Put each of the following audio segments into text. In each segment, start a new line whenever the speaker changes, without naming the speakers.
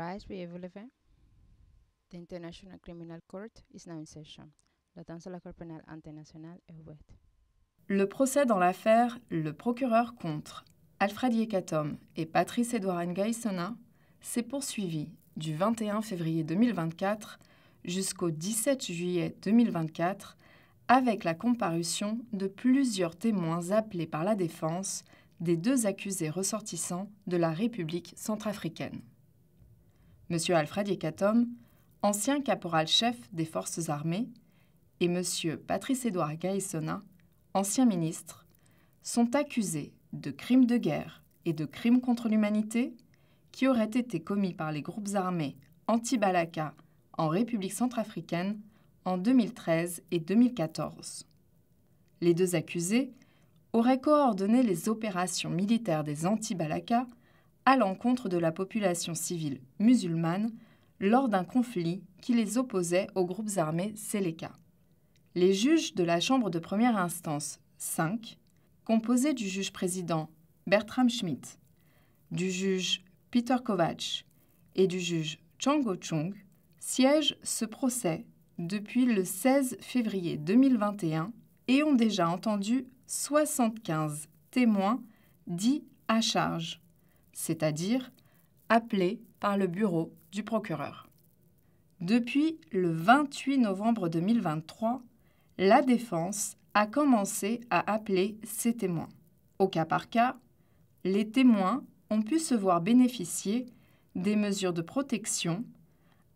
rise, we living. The International Criminal Court is now in session. L'audience de la Cour pénale internationale est ouverte.
Le procès dans l'affaire Le procureur contre Alfred Yekatom et Patrice Edouard Ngaïsona s'est poursuivi du 21 février 2024 jusqu'au 17 juillet 2024 avec la comparution de plusieurs témoins appelés par la défense des deux accusés ressortissants de la République centrafricaine. M. Alfred Yekatom, ancien caporal-chef des forces armées, et M. Patrice Edouard Ngaïsona, ancien ministre, sont accusés de crimes de guerre et de crimes contre l'humanité qui auraient été commis par les groupes armés anti-Balaka en République centrafricaine en 2013 et 2014. Les deux accusés auraient coordonné les opérations militaires des anti-Balaka à l'encontre de la population civile musulmane lors d'un conflit qui les opposait aux groupes armés Séléka. Les juges de la Chambre de première instance 5, composés du juge-président Bertram Schmidt, du juge Peter Kovacs et du juge Chang Ho-chung, siègent ce procès depuis le 16 février 2021 et ont déjà entendu 75 témoins dits à charge, c'est-à-dire appelés par le bureau du procureur. Depuis le 28 novembre 2023, la défense a commencé à appeler ces témoins. Au cas par cas, les témoins ont pu se voir bénéficier des mesures de protection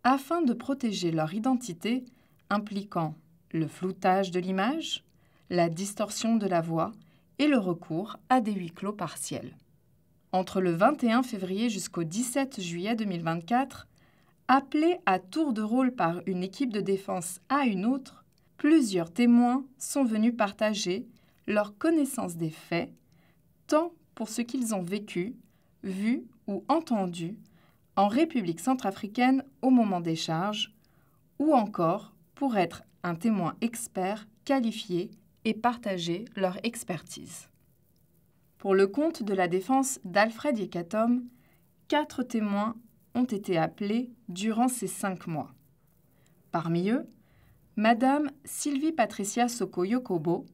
afin de protéger leur identité impliquant le floutage de l'image, la distorsion de la voix et le recours à des huis clos partiels. Entre le 21 février jusqu'au 17 juillet 2024, appelés à tour de rôle par une équipe de défense à une autre, plusieurs témoins sont venus partager leur connaissance des faits, tant pour ce qu'ils ont vécu, vu ou entendu en République centrafricaine au moment des charges, ou encore pour être un témoin expert qualifié et partager leur expertise. Pour le compte de la défense d'Alfred Yekatom, 4 témoins ont été appelés durant ces 5 mois. Parmi eux, Madame Sylvie Patricia Soko Yokobo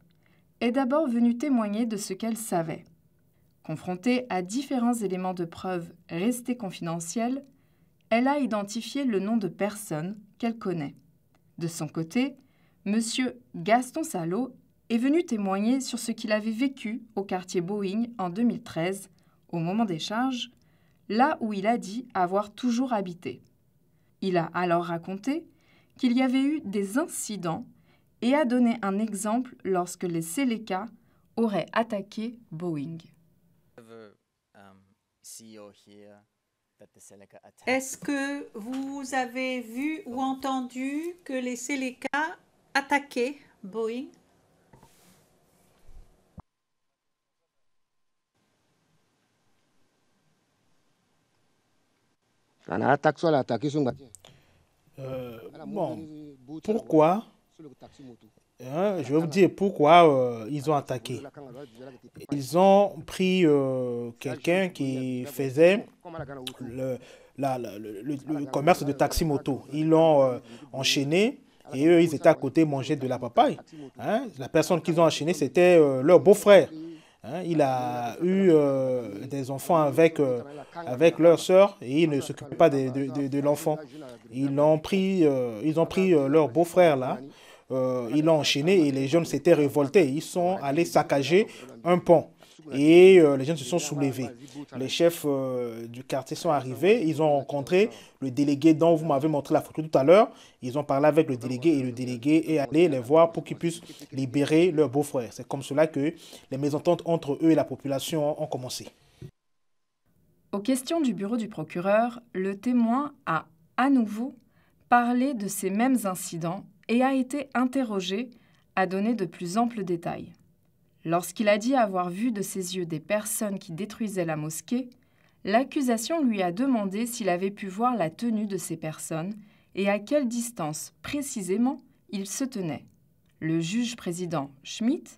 est d'abord venue témoigner de ce qu'elle savait. Confrontée à différents éléments de preuve restés confidentiels, elle a identifié le nom de personnes qu'elle connaît. De son côté, M. Gaston Salo est venu témoigner sur ce qu'il avait vécu au quartier Boeing en 2013, au moment des charges, là où il a dit avoir toujours habité. Il a alors raconté qu'il y avait eu des incidents et a donné un exemple lorsque les Séléka auraient attaqué Boeing.
Est-ce que vous avez vu ou entendu que les Séléka attaquaient Boeing?
Bon, pourquoi? Je vais vous dire pourquoi ils ont attaqué. Ils ont pris quelqu'un qui faisait le commerce de taxi-moto. Ils l'ont enchaîné et eux, ils étaient à côté, mangeaient de la papaye. La personne qu'ils ont enchaîné, c'était leur beau-frère. Il a eu des enfants avec leur sœur et il ne s'occupait pas de l'enfant. Ils ont pris leur beau-frère là, ils l'ont enchaîné et les jeunes s'étaient révoltés. Ils sont allés saccager un pont et les jeunes se sont soulevés. Les chefs du quartier sont arrivés, ils ont rencontré le délégué dont vous m'avez montré la photo tout à l'heure. Ils ont parlé avec le délégué et le délégué est allé les voir pour qu'ils puissent libérer leur beau-frère. C'est comme cela que les mésententes entre eux et la population ont commencé.
Aux questions du bureau du procureur, le témoin a à nouveau parlé de ces mêmes incidents et a été interrogé à donner de plus amples détails. Lorsqu'il a dit avoir vu de ses yeux des personnes qui détruisaient la mosquée, l'accusation lui a demandé s'il avait pu voir la tenue de ces personnes et à quelle distance précisément ils se tenaient. Le juge-président Schmidt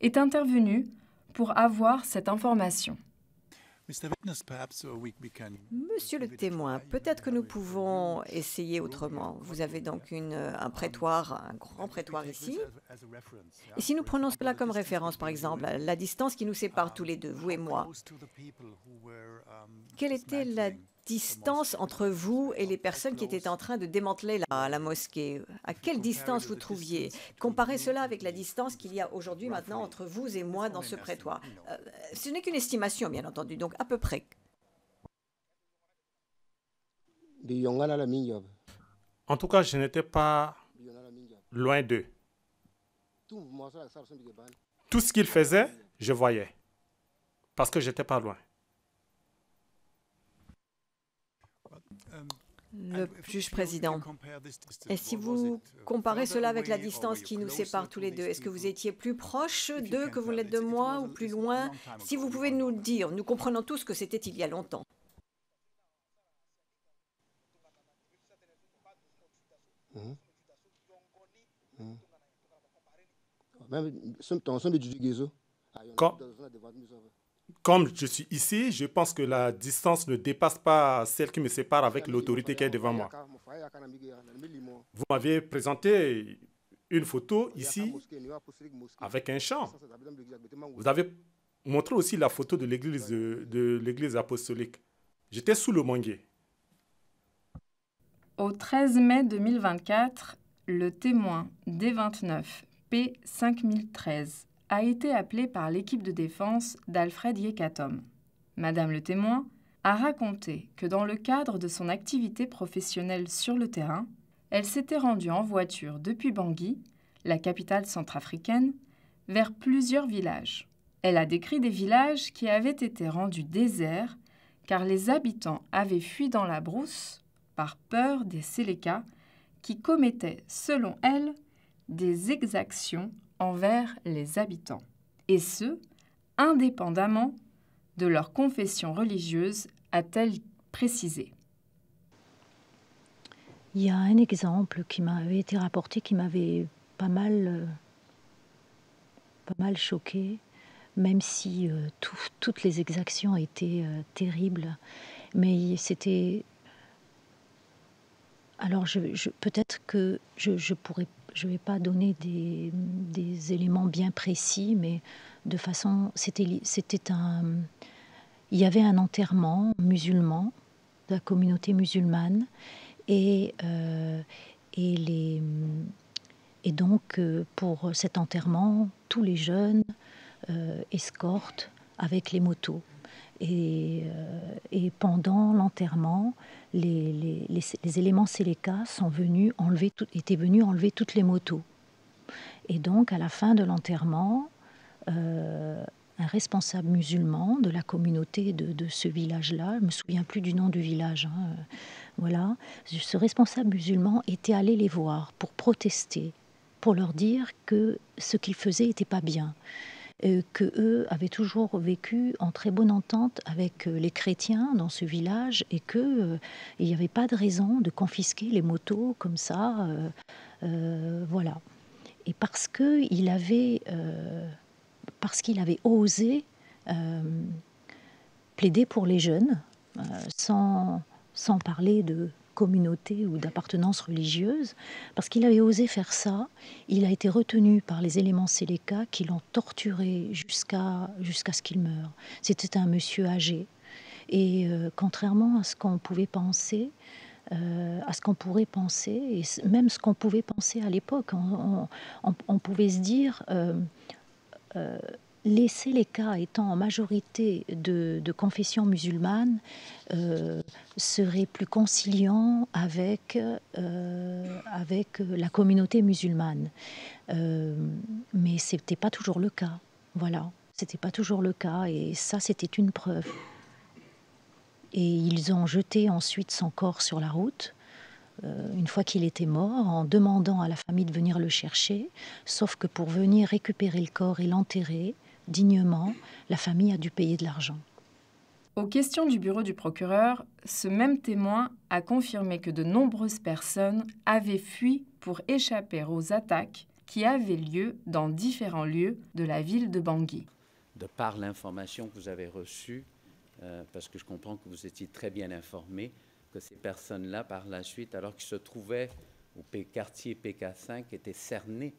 est intervenu pour avoir cette information.
Monsieur le témoin, peut-être que nous pouvons essayer autrement. Vous avez donc un prétoire, un grand prétoire ici. Et si nous prenons cela comme référence, par exemple, la distance qui nous sépare tous les deux, vous et moi, quelle était la distance entre vous et les personnes qui étaient en train de démanteler la mosquée? À quelle distance vous trouviez? Comparez cela avec la distance qu'il y a aujourd'hui maintenant entre vous et moi dans ce prétoire. Ce n'est qu'une estimation, bien entendu, donc à peu près.
En tout cas, je n'étais pas loin d'eux. Tout ce qu'ils faisaient, je voyais, parce que je n'étais pas loin.
Le juge président, et si vous comparez cela avec la distance qui nous sépare tous les deux, est-ce que vous étiez plus proche d'eux que vous l'êtes de moi ou plus loin? Si vous pouvez nous le dire, nous comprenons tous que c'était il y a longtemps.
Comme je suis ici, je pense que la distance ne dépasse pas celle qui me sépare avec l'autorité qui est devant moi. Vous m'aviez présenté une photo ici avec un chant. Vous avez montré aussi la photo de l'église apostolique. J'étais sous le manguier.
Au 13 mai 2024, le témoin D29 P5013 a été appelé par l'équipe de défense d'Alfred Yekatom. Madame le témoin a raconté que dans le cadre de son activité professionnelle sur le terrain, elle s'était rendue en voiture depuis Bangui, la capitale centrafricaine, vers plusieurs villages. Elle a décrit des villages qui avaient été rendus déserts car les habitants avaient fui dans la brousse par peur des Séléka qui commettaient, selon elle, des exactions envers les habitants, et ce, indépendamment de leur confession religieuse, a-t-elle précisé.
Il y a un exemple qui m'avait été rapporté qui m'avait pas mal choqué, même si toutes les exactions étaient terribles, mais c'était... Alors peut-être que je ne vais pas donner des éléments bien précis, mais de façon, il y avait un enterrement musulman de la communauté musulmane et donc pour cet enterrement, tous les jeunes escortent avec les motos. Et pendant l'enterrement, les éléments Séléka étaient venus enlever toutes les motos. Et donc, à la fin de l'enterrement, un responsable musulman de la communauté de ce village-là, je ne me souviens plus du nom du village, voilà, ce responsable musulman était allé les voir pour protester, pour leur dire que ce qu'ils faisaient n'était pas bien. Qu'eux avaient toujours vécu en très bonne entente avec les chrétiens dans ce village et qu'il n'y avait pas de raison de confisquer les motos comme ça, voilà. Et parce qu'il avait osé plaider pour les jeunes, sans parler de communauté ou d'appartenance religieuse, parce qu'il avait osé faire ça, il a été retenu par les éléments Séléka qui l'ont torturé jusqu'à ce qu'il meure. C'était un monsieur âgé. Et contrairement à ce qu'on pouvait penser, à ce qu'on pourrait penser, et même ce qu'on pouvait penser à l'époque, on pouvait se dire... les Séléka étant en majorité de confession musulmane seraient plus conciliants avec la communauté musulmane. Mais ce n'était pas toujours le cas. Voilà, c'était pas toujours le cas et ça, c'était une preuve. Et ils ont jeté ensuite son corps sur la route, une fois qu'il était mort, en demandant à la famille de venir le chercher, sauf que pour venir récupérer le corps et l'enterrer dignement, la famille a dû payer de l'argent.
Aux questions du bureau du procureur, ce même témoin a confirmé que de nombreuses personnes avaient fui pour échapper aux attaques qui avaient lieu dans différents lieux de la ville de Bangui.
De par l'information que vous avez reçue, parce que je comprends que vous étiez très bien informé que ces personnes-là, par la suite, alors qu'ils se trouvaient au quartier PK5, étaient cernés.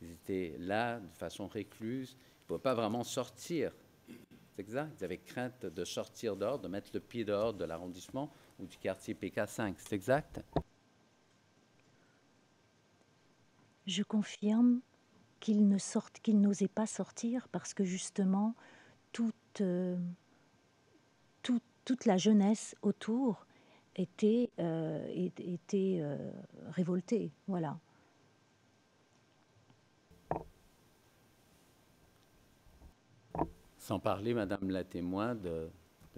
Ils étaient là de façon récluse. Ils ne pouvaient pas vraiment sortir. C'est exact. Ils avaient crainte de sortir dehors, de mettre le pied dehors de l'arrondissement ou du quartier PK5. C'est exact?
Je confirme qu'ils n'osaient pas sortir parce que justement, toute la jeunesse autour était révoltée. Voilà.
Sans parler, Madame la témoin, de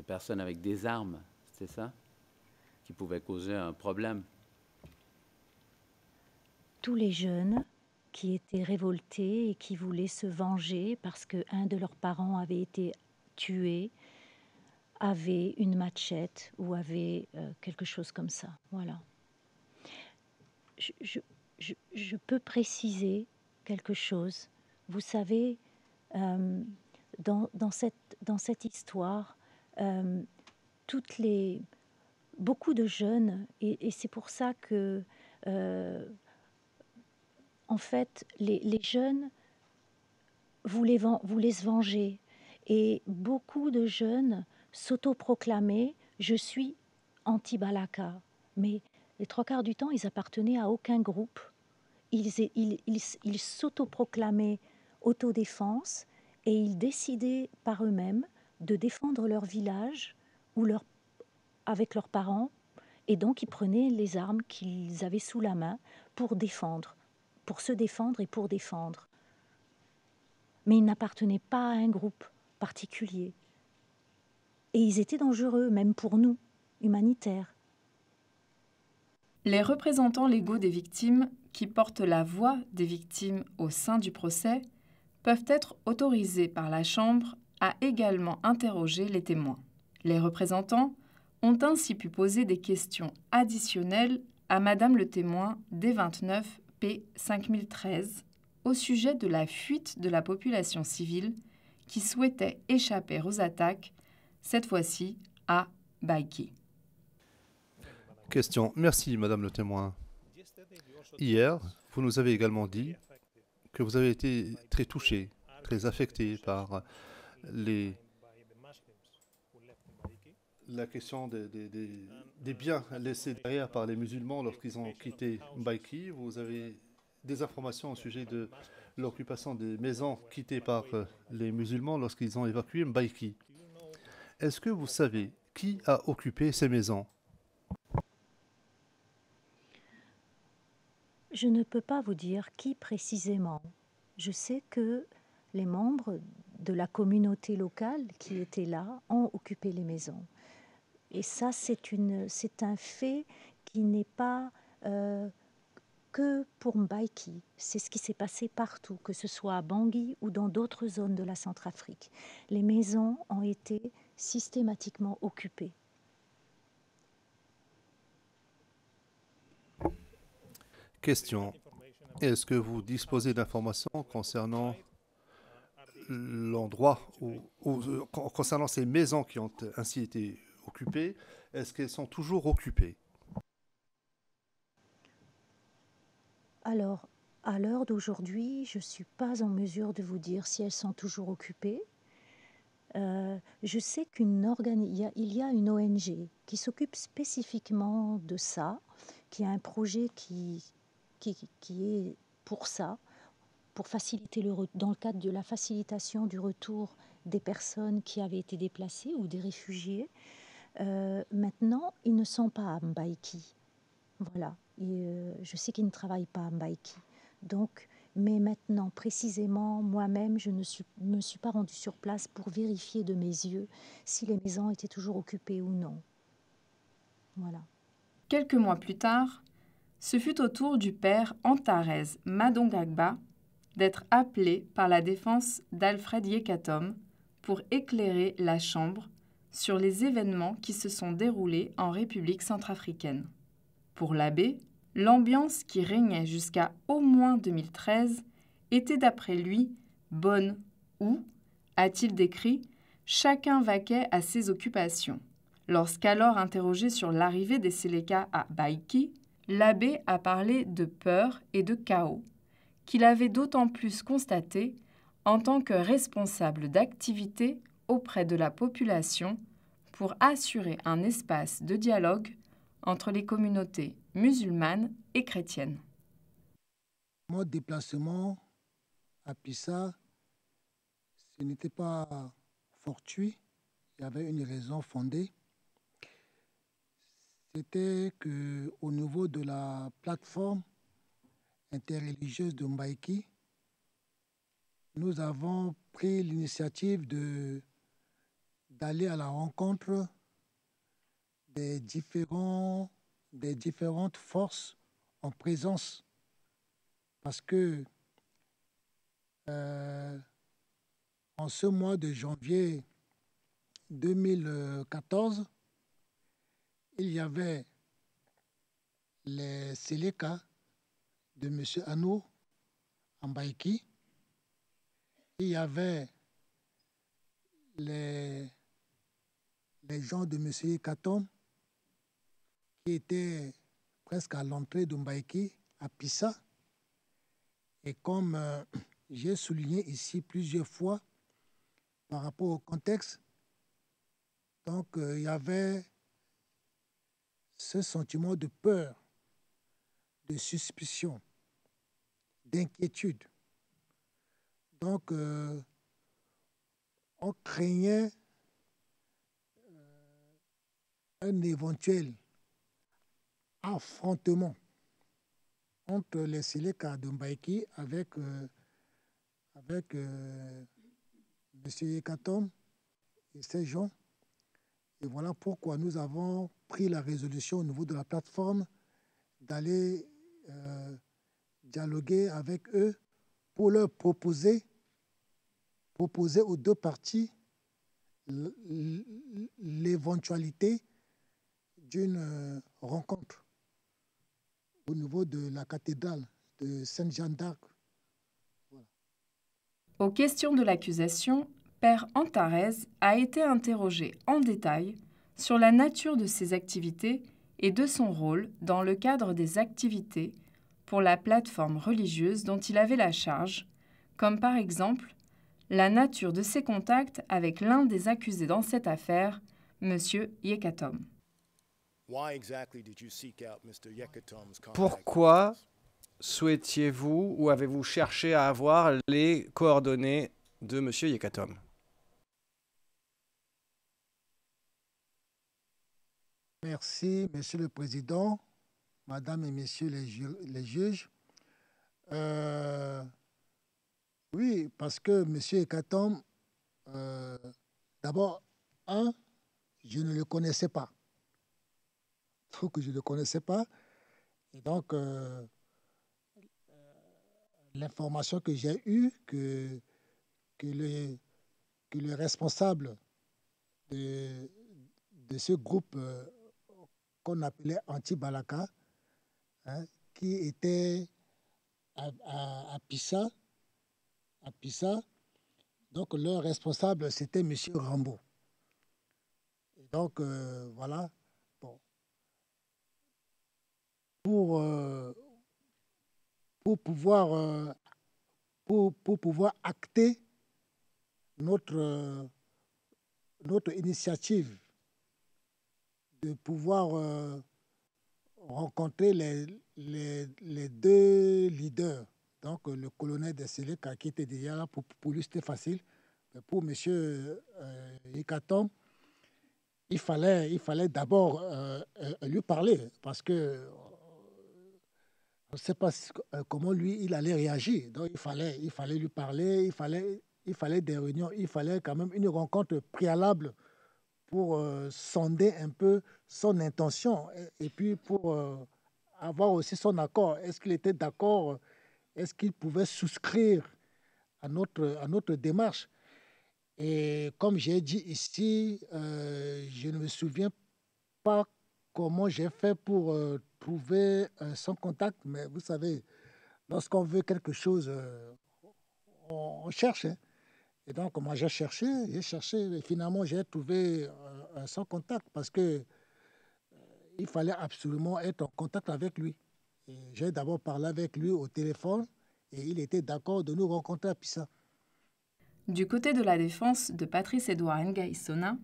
personnes avec des armes, c'est ça? Qui pouvaient causer un problème.
Tous les jeunes qui étaient révoltés et qui voulaient se venger parce qu'un de leurs parents avait été tué, avaient une machette ou avaient quelque chose comme ça. Voilà. Je peux préciser quelque chose. Vous savez, dans cette histoire, beaucoup de jeunes, et c'est pour ça que, en fait, les jeunes voulaient se venger. Et beaucoup de jeunes s'autoproclamaient « je suis anti-Balaka ». Mais les 3/4 du temps, ils appartenaient à aucun groupe. Ils s'autoproclamaient autodéfense et ils décidaient par eux-mêmes de défendre leur village ou avec leurs parents. Et donc, ils prenaient les armes qu'ils avaient sous la main pour se défendre et pour défendre. Mais ils n'appartenaient pas à un groupe particulier. Et ils étaient dangereux, même pour nous, humanitaires.
Les représentants légaux des victimes, qui portent la voix des victimes au sein du procès, peuvent être autorisés par la Chambre à également interroger les témoins. Les représentants ont ainsi pu poser des questions additionnelles à Madame le témoin D29 P 5013 au sujet de la fuite de la population civile qui souhaitait échapper aux attaques, cette fois-ci à Baïki.
Question. Merci, Madame le témoin. Hier, vous nous avez également dit que vous avez été très touché, très affecté par la question des biens laissés derrière par les musulmans lorsqu'ils ont quitté Baïki. Vous avez des informations au sujet de l'occupation des maisons quittées par les musulmans lorsqu'ils ont évacué Baïki. Est-ce que vous savez qui a occupé ces maisons?
Je ne peux pas vous dire qui précisément. Je sais que les membres de la communauté locale qui étaient là ont occupé les maisons. Et ça, c'est un fait qui n'est pas que pour Mbaïki. C'est ce qui s'est passé partout, que ce soit à Bangui ou dans d'autres zones de la Centrafrique. Les maisons ont été systématiquement occupées.
Question. Est-ce que vous disposez d'informations concernant l'endroit concernant ces maisons qui ont ainsi été occupées? Est-ce qu'elles sont toujours occupées?
Alors, à l'heure d'aujourd'hui, je ne suis pas en mesure de vous dire si elles sont toujours occupées. Je sais qu'il y a une ONG qui s'occupe spécifiquement de ça, qui a un projet qui est pour ça, pour faciliter dans le cadre de la facilitation du retour des personnes qui avaient été déplacées ou des réfugiés. Maintenant, ils ne sont pas à Mbaïki. Voilà. Je sais qu'ils ne travaillent pas à Mbaïki. Donc, mais maintenant, précisément, moi-même, je ne me suis pas rendue sur place pour vérifier de mes yeux si les maisons étaient toujours occupées ou non. Voilà.
Quelques mois plus tard, ce fut au tour du père Antares Madongagba d'être appelé par la défense d'Alfred Yekatom pour éclairer la Chambre sur les événements qui se sont déroulés en République centrafricaine. Pour l'abbé, l'ambiance qui régnait jusqu'à au moins 2013 était d'après lui bonne ou, a-t-il décrit, chacun vaquait à ses occupations. Lorsqu'alors interrogé sur l'arrivée des Séléka à Baïki, l'abbé a parlé de peur et de chaos, qu'il avait d'autant plus constaté en tant que responsable d'activité auprès de la population pour assurer un espace de dialogue entre les communautés musulmanes et chrétiennes.
Mon déplacement à Pissa, ce n'était pas fortuit, il y avait une raison fondée. C'était qu'au niveau de la plateforme interreligieuse de Mbaïki, nous avons pris l'initiative d'aller à la rencontre des différentes forces en présence. Parce que en ce mois de janvier 2014, il y avait les Séléka de M. Anou en Baïki. Il y avait les gens de M. Yekatom qui étaient presque à l'entrée de Mbaïki, à Pissa. Et comme j'ai souligné ici plusieurs fois par rapport au contexte, donc il y avait ce sentiment de peur, de suspicion, d'inquiétude. Donc, on craignait un éventuel affrontement entre les Séléka de Mbaïki avec M. Yekatom et ses gens. Et voilà pourquoi nous avons pris la résolution au niveau de la plateforme d'aller dialoguer avec eux pour leur proposer aux deux parties l'éventualité d'une rencontre au niveau de la cathédrale de Sainte-Jeanne d'Arc.
Voilà. Aux questions de l'accusation, Père Antares a été interrogé en détail sur la nature de ses activités et de son rôle dans le cadre des activités pour la plateforme religieuse dont il avait la charge, comme par exemple la nature de ses contacts avec l'un des accusés dans cette affaire, M. Yekatom.
Pourquoi souhaitiez-vous ou avez-vous cherché à avoir les coordonnées de M. Yekatom?
Merci, Monsieur le Président, Madame et Messieurs les juges. Oui, parce que M. Yekatom, d'abord, je ne le connaissais pas. Donc, je ne le connaissais pas. Et donc, l'information que j'ai eue, que le responsable de ce groupe qu'on appelait Anti-Balaka, hein, qui était à Pissa, donc leur responsable, c'était M. Rambo. Et donc, voilà. Bon. Pour pouvoir acter notre initiative de pouvoir rencontrer les deux leaders, donc le colonel de Séléka qui était déjà là, pour lui c'était facile, mais pour M. Yekatom, il fallait d'abord lui parler, parce que on ne sait pas comment lui il allait réagir. Donc il fallait lui parler, il fallait des réunions, il fallait quand même une rencontre préalable pour sonder un peu son intention et puis pour avoir aussi son accord. Est-ce qu'il était d'accord? Est-ce qu'il pouvait souscrire à notre démarche? Et comme j'ai dit ici, je ne me souviens pas comment j'ai fait pour trouver son contact, mais vous savez, lorsqu'on veut quelque chose, on cherche. Hein. Et donc, moi, j'ai cherché, et finalement, j'ai trouvé un sans contact parce que il fallait absolument être en contact avec lui. Et j'ai d'abord parlé avec lui au téléphone et il était d'accord de nous rencontrer à Pisa.
Du côté de la défense de Patrice Edouard Ngaïsona,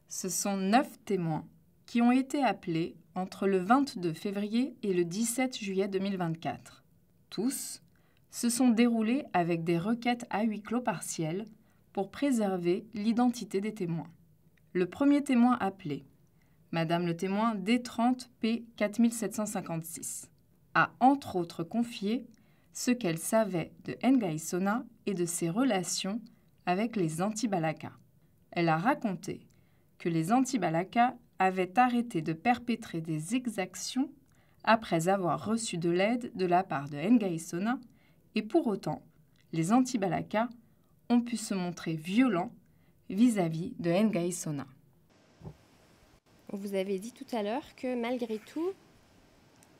ce sont 9 témoins qui ont été appelés entre le 22 février et le 17 juillet 2024. Tous se sont déroulés avec des requêtes à huis clos partielles pour préserver l'identité des témoins. Le premier témoin appelé, Madame le témoin D30 P 4756, a entre autres confié ce qu'elle savait de Ngaïsona et de ses relations avec les anti-Balaka. Elle a raconté que les anti-Balaka avaient arrêté de perpétrer des exactions après avoir reçu de l'aide de la part de Ngaïsona et pour autant, les anti-Balaka ont pu se montrer violents vis-à-vis de Ngaïsona.
Vous avez dit tout à l'heure que malgré tout,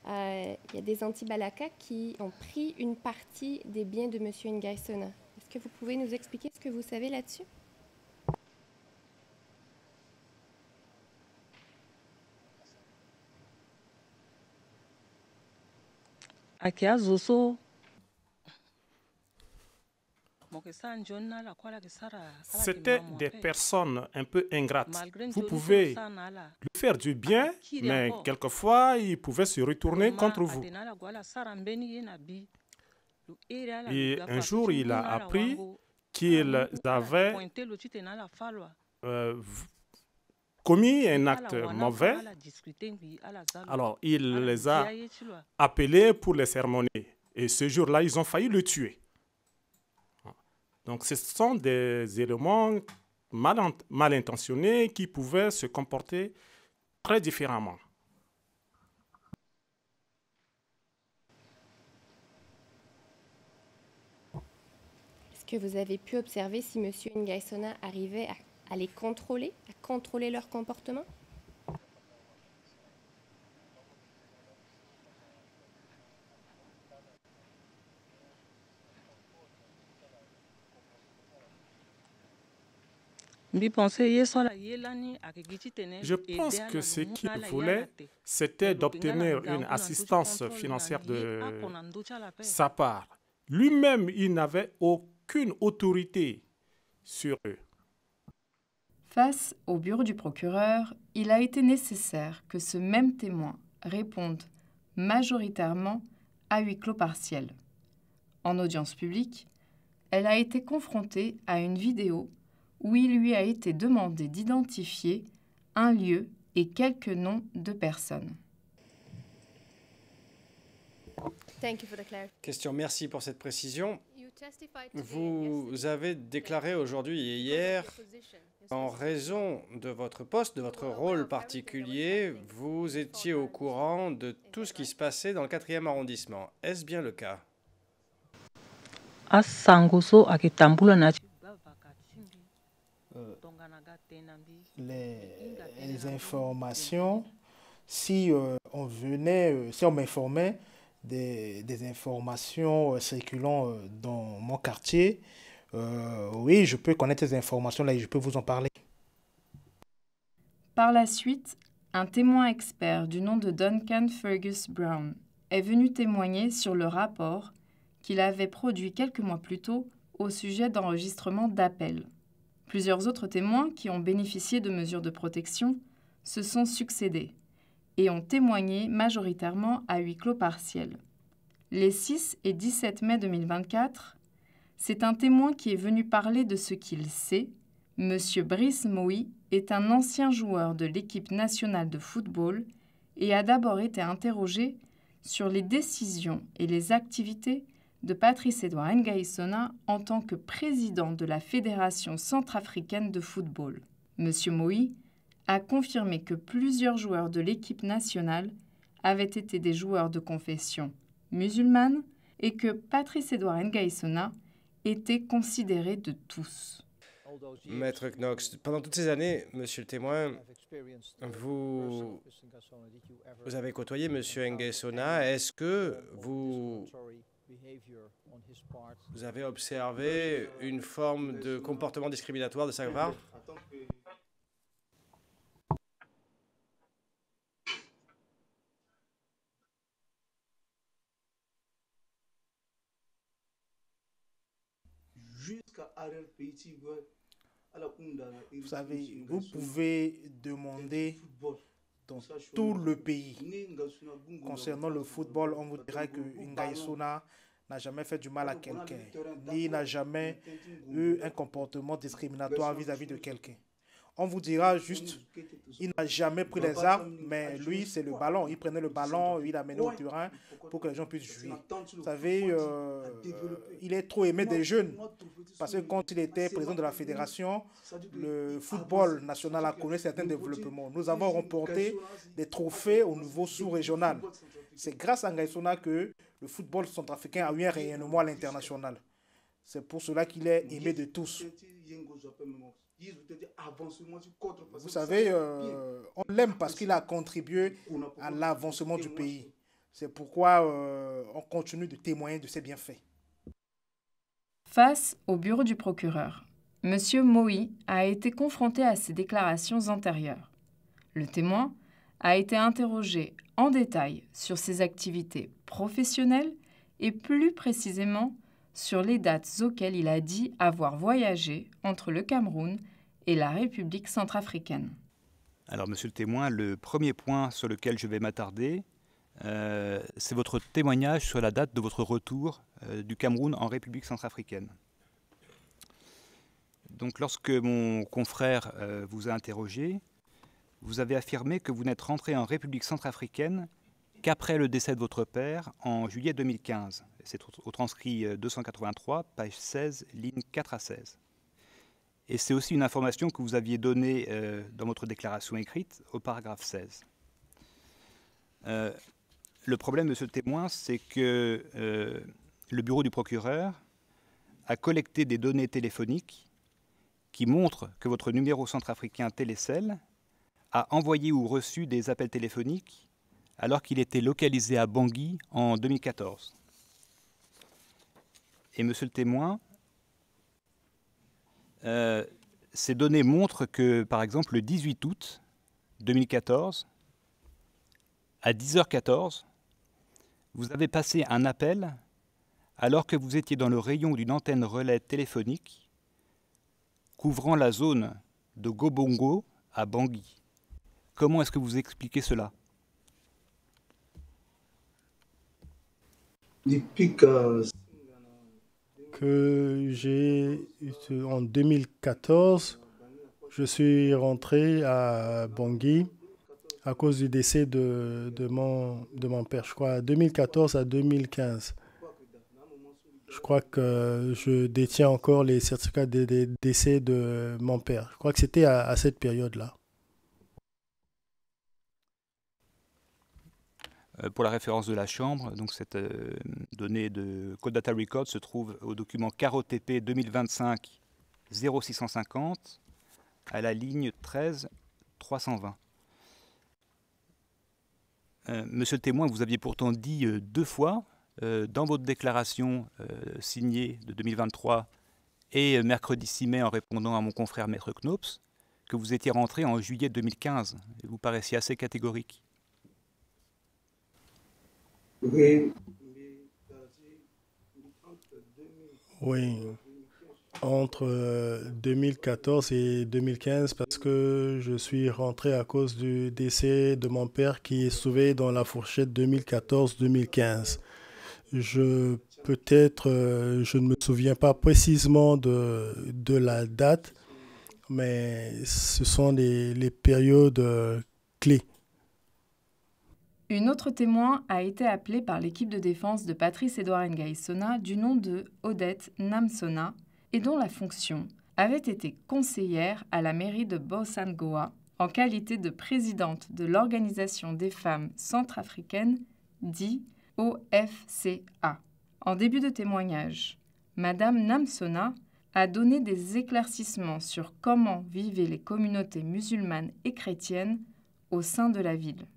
il y a des anti-Balaka qui ont pris une partie des biens de M. Ngaïsona. Est-ce que vous pouvez nous expliquer ce que vous savez là-dessus?
C'était des personnes un peu ingrates. Vous pouvez lui faire du bien, mais quelquefois, il pouvait se retourner contre vous. Et un jour, il a appris qu'ils avaient commis un acte mauvais. Alors, il les a appelés pour les sermonner. Et ce jour-là, ils ont failli le tuer. Donc, ce sont des éléments mal intentionnés qui pouvaient se comporter très différemment.
Est-ce que vous avez pu observer si M. Ngaïsona arrivait à les contrôler, à contrôler leur comportement?
Je pense que ce qu'il voulait, c'était d'obtenir une assistance financière de sa part. Lui-même, il n'avait aucune autorité sur eux.
Face au bureau du procureur, il a été nécessaire que ce même témoin réponde majoritairement à huis clos partiel. En audience publique, elle a été confrontée à une vidéo où il lui a été demandé d'identifier un lieu et quelques noms de personnes.
Question, merci pour cette précision. Vous avez déclaré aujourd'hui et hier, en raison de votre poste, de votre rôle particulier, vous étiez au courant de tout ce qui se passait dans le 4e arrondissement. Est-ce bien le cas?
Les informations, si on m'informait des informations circulant dans mon quartier, oui, je peux connaître ces informations-là et je peux vous en parler.
Par la suite, un témoin expert du nom de Duncan Fergus Brown est venu témoigner sur le rapport qu'il avait produit quelques mois plus tôt au sujet d'enregistrement d'appels. Plusieurs autres témoins qui ont bénéficié de mesures de protection se sont succédés et ont témoigné majoritairement à huis clos partiel. Les 6 et 17 mai 2024, c'est un témoin qui est venu parler de ce qu'il sait. M. Brice Moï est un ancien joueur de l'équipe nationale de football et a d'abord été interrogé sur les décisions et les activités de Patrice Edouard Ngaïsona en tant que président de la Fédération centrafricaine de football. M. Moï a confirmé que plusieurs joueurs de l'équipe nationale avaient été des joueurs de confession musulmane et que Patrice Edouard Ngaïsona était considéré de tous.
Maître Knox, pendant toutes ces années, monsieur le témoin, vous avez côtoyé monsieur Ngaïsona. Est-ce que vous Vous avez observé une forme de comportement discriminatoire de sa part?
Vous savez, vous pouvez demander dans tout le pays concernant le football, on vous dira que Ngaïsouna n'a jamais fait du mal à quelqu'un, ni n'a jamais eu un comportement discriminatoire vis-à-vis de quelqu'un. On vous dira juste, il n'a jamais pris les armes, mais lui, c'est le ballon. Il prenait le ballon, il l'amenait au terrain pour que les gens puissent jouer. Vous savez, il est trop aimé des jeunes. Parce que quand il était président de la fédération, le football national a connu certains développements. Nous avons remporté des trophées au niveau sous-régional. C'est grâce à Ngaïsouna que le football centrafricain a eu un rayonnement à l'international. C'est pour cela qu'il est aimé de tous. Vous savez, on l'aime parce qu'il a contribué à l'avancement du pays. C'est pourquoi on continue de témoigner de ses bienfaits.
Face au bureau du procureur, M. Moï a été confronté à ces déclarations antérieures. Le témoin a été interrogé en détail sur ses activités professionnelles et plus précisément sur les dates auxquelles il a dit avoir voyagé entre le Cameroun et la République centrafricaine.
Alors, monsieur le témoin, le premier point sur lequel je vais m'attarder, c'est votre témoignage sur la date de votre retour du Cameroun en République centrafricaine. Donc, lorsque mon confrère vous a interrogé, vous avez affirmé que vous n'êtes rentré en République centrafricaine qu'après le décès de votre père en juillet 2015. C'est au transcrit 283, page 16, lignes 4 à 16. Et c'est aussi une information que vous aviez donnée dans votre déclaration écrite au paragraphe 16. Le problème de ce témoin, c'est que le bureau du procureur a collecté des données téléphoniques qui montrent que votre numéro centrafricain Télécel a envoyé ou reçu des appels téléphoniques alors qu'il était localisé à Bangui en 2014. Et monsieur le témoin, ces données montrent que, par exemple, le 18 août 2014, à 10h14, vous avez passé un appel alors que vous étiez dans le rayon d'une antenne relais téléphonique couvrant la zone de Gobongo à Bangui. Comment est-ce que vous expliquez cela?
Que en 2014, je suis rentré à Bangui à cause du décès de mon père, je crois, 2014 à 2015. Je crois que je détiens encore les certificats de décès de mon père. Je crois que c'était à cette période-là.
Pour la référence de la Chambre, donc cette donnée de Code Data Record se trouve au document CAROTP 2025 0650 à la ligne 13 320. Monsieur le témoin, vous aviez pourtant dit deux fois dans votre déclaration signée de 2023 et mercredi 6 mai en répondant à mon confrère Maître Knops que vous étiez rentré en juillet 2015. Et vous paraissiez assez catégorique.
Oui, entre 2014 et 2015 parce que je suis rentré à cause du décès de mon père qui est sauvé dans la fourchette 2014-2015. Peut-être, je ne me souviens pas précisément de la date, mais ce sont les périodes clés.
Une autre témoin a été appelée par l'équipe de défense de Patrice Edouard Ngaïsouna du nom de Odette Namsona et dont la fonction avait été conseillère à la mairie de Bossangoa en qualité de présidente de l'Organisation des femmes centrafricaines, dit OFCA. En début de témoignage, Madame Namsona a donné des éclaircissements sur comment vivaient les communautés musulmanes et chrétiennes au sein de la ville.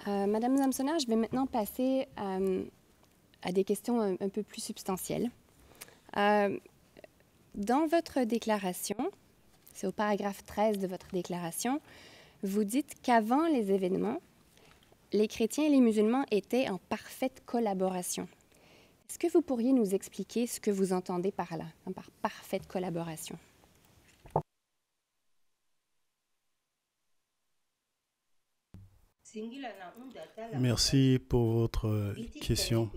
Madame Namsona, je vais maintenant passer à des questions un peu plus substantielles. Dans votre déclaration, c'est au paragraphe 13 de votre déclaration, vous dites qu'avant les événements, les chrétiens et les musulmans étaient en parfaite collaboration. Est-ce que vous pourriez nous expliquer ce que vous entendez par là, par parfaite collaboration?
Merci pour votre question.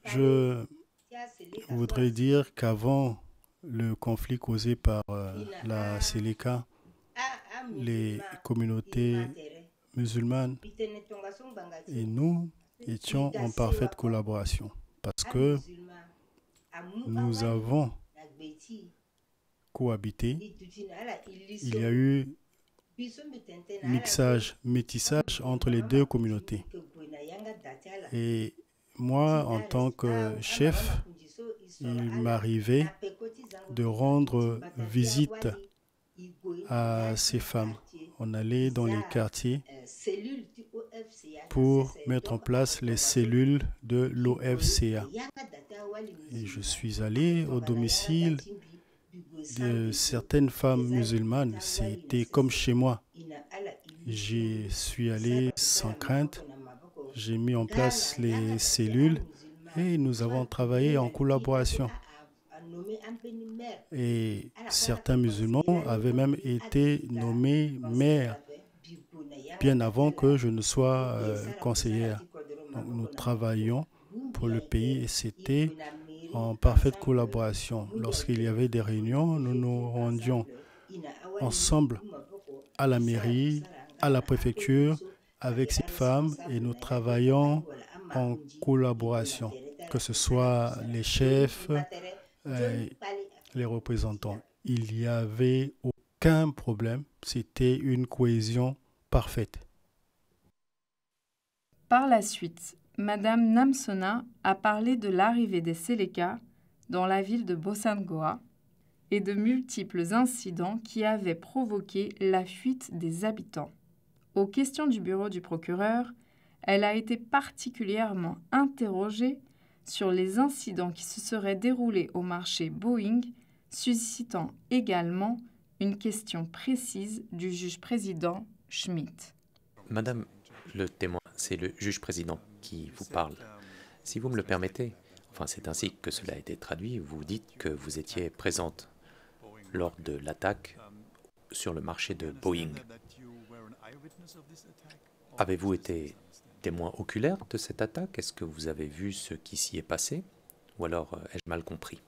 Je voudrais dire qu'avant le conflit causé par la Seleka, les communautés musulmanes et nous étions en parfaite collaboration parce que nous avons cohabité. Il y a eu métissage entre les deux communautés. Et moi, en tant que chef, il m'arrivait de rendre visite à ces femmes. On allait dans les quartiers pour mettre en place les cellules de l'OFCA. Et je suis allé au domicile de certaines femmes musulmanes. C'était comme chez moi. J'y suis allé sans crainte. J'ai mis en place les cellules et nous avons travaillé en collaboration. Et certains musulmans avaient même été nommés maires bien avant que je ne sois conseillère. Donc, nous travaillions pour le pays et c'était en parfaite collaboration. Lorsqu'il y avait des réunions, nous nous rendions ensemble à la mairie, à la préfecture, avec ces femmes et nous travaillons en collaboration, que ce soit les chefs, les représentants. Il n'y avait aucun problème, c'était une cohésion parfaite.
Par la suite, Madame Namsona a parlé de l'arrivée des Seleka dans la ville de Bossangoa et de multiples incidents qui avaient provoqué la fuite des habitants. Aux questions du bureau du procureur, elle a été particulièrement interrogée sur les incidents qui se seraient déroulés au marché Boeing, suscitant également une question précise du juge-président Schmidt.
Madame le témoin, c'est le juge-président qui vous parle. Si vous me le permettez, enfin c'est ainsi que cela a été traduit, vous dites que vous étiez présente lors de l'attaque sur le marché de Boeing. Avez-vous été témoin oculaire de cette attaque? Est-ce que vous avez vu ce qui s'y est passé? Ou alors ai-je mal compris?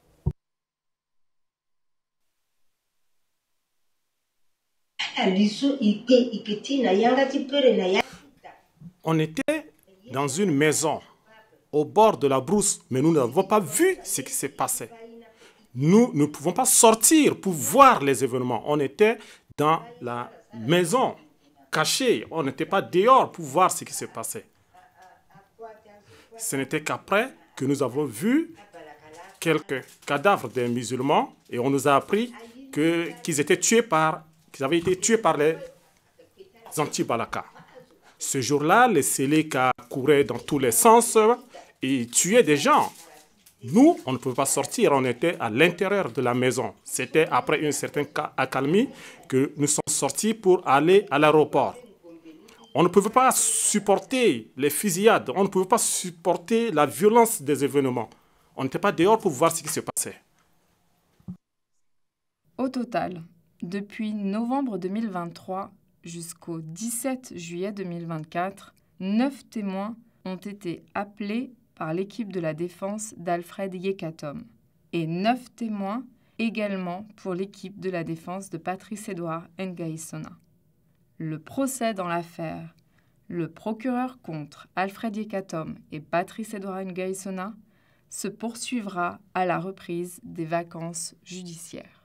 On était dans une maison au bord de la brousse, mais nous n'avons pas vu ce qui s'est passé. Nous ne pouvons pas sortir pour voir les événements. On était dans la maison, cachés. On n'était pas dehors pour voir ce qui s'est passé. Ce n'était qu'après que nous avons vu quelques cadavres des musulmans et on nous a appris qu'ils avaient été tués par les anti-Balaka. Ce jour-là, les Seleka couraient dans tous les sens et tuaient des gens. Nous, on ne pouvait pas sortir, on était à l'intérieur de la maison. C'était après une certaine accalmie que nous sommes sortis pour aller à l'aéroport. On ne pouvait pas supporter les fusillades, on ne pouvait pas supporter la violence des événements. On n'était pas dehors pour voir ce qui se passait.
Au total, depuis novembre 2023 jusqu'au 17 juillet 2024, 9 témoins ont été appelés par l'équipe de la défense d'Alfred Yekatom et 9 témoins également pour l'équipe de la défense de Patrice-Edouard Ngaïsona. Le procès dans l'affaire, le procureur contre Alfred Yekatom et Patrice-Edouard Ngaïsona se poursuivra à la reprise des vacances judiciaires.